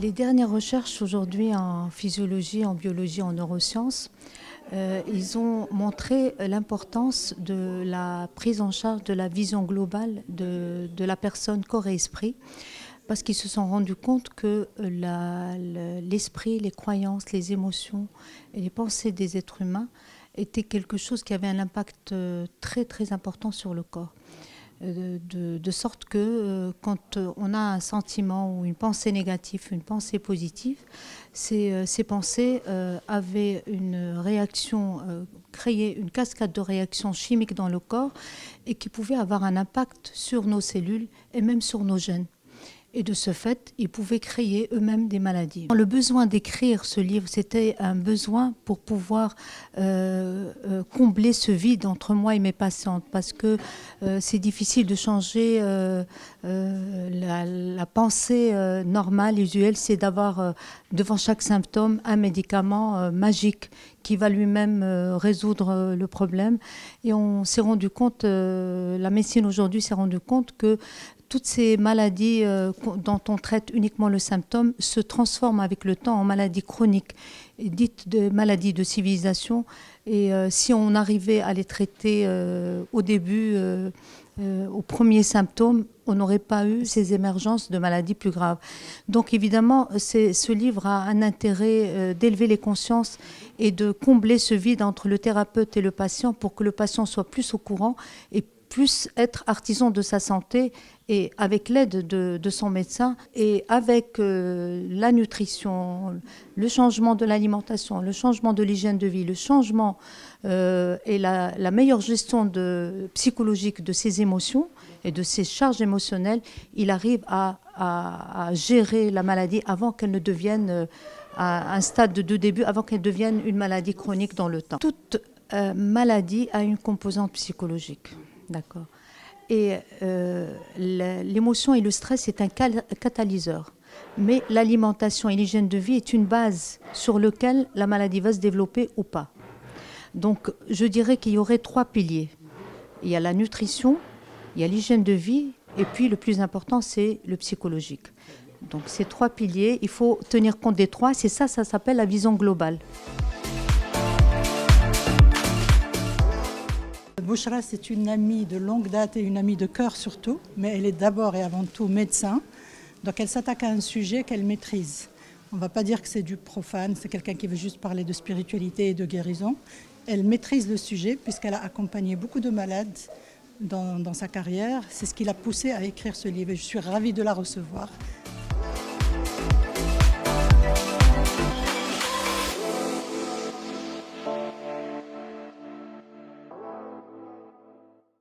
Les dernières recherches aujourd'hui en physiologie, en biologie, en neurosciences, ils ont montré l'importance de la prise en charge de la vision globale de la personne corps et esprit, parce qu'ils se sont rendus compte que l'esprit, les croyances, les émotions et les pensées des êtres humains étaient quelque chose qui avait un impact très très important sur le corps. De sorte que quand on a un sentiment ou une pensée négative, une pensée positive, ces pensées avaient une réaction, créaient une cascade de réactions chimiques dans le corps et qui pouvaient avoir un impact sur nos cellules et même sur nos gènes. Et de ce fait, ils pouvaient créer eux-mêmes des maladies. Le besoin d'écrire ce livre, c'était un besoin pour pouvoir combler ce vide entre moi et mes patientes, parce que c'est difficile de changer la pensée normale, usuelle, c'est d'avoir devant chaque symptôme un médicament magique qui va lui-même résoudre le problème. Et on s'est rendu compte, la médecine aujourd'hui s'est rendu compte que toutes ces maladies dont on traite uniquement le symptôme se transforment avec le temps en maladies chroniques, dites de maladies de civilisation. Et si on arrivait à les traiter au début, aux premiers symptômes, on n'aurait pas eu ces émergences de maladies plus graves. Donc évidemment, ce livre a un intérêt d'élever les consciences et de combler ce vide entre le thérapeute et le patient pour que le patient soit plus au courant et plus être artisan de sa santé et avec l'aide de son médecin et avec la nutrition, le changement de l'alimentation, le changement de l'hygiène de vie, le changement et la meilleure gestion psychologique de ses émotions et de ses charges émotionnelles, il arrive à gérer la maladie avant qu'elle ne devienne à un stade de début, avant qu'elle devienne une maladie chronique dans le temps. Toute maladie a une composante psychologique. D'accord. Et l'émotion et le stress est un catalyseur. Mais l'alimentation et l'hygiène de vie est une base sur laquelle la maladie va se développer ou pas. Donc je dirais qu'il y aurait 3 piliers. Il y a la nutrition, il y a l'hygiène de vie, et puis le plus important, c'est le psychologique. Donc ces 3 piliers, il faut tenir compte des 3, c'est ça s'appelle la vision globale. Bouchra, c'est une amie de longue date et une amie de cœur surtout, mais elle est d'abord et avant tout médecin. Donc elle s'attaque à un sujet qu'elle maîtrise. On ne va pas dire que c'est du profane, c'est quelqu'un qui veut juste parler de spiritualité et de guérison. Elle maîtrise le sujet puisqu'elle a accompagné beaucoup de malades dans sa carrière. C'est ce qui l'a poussée à écrire ce livre et je suis ravie de la recevoir.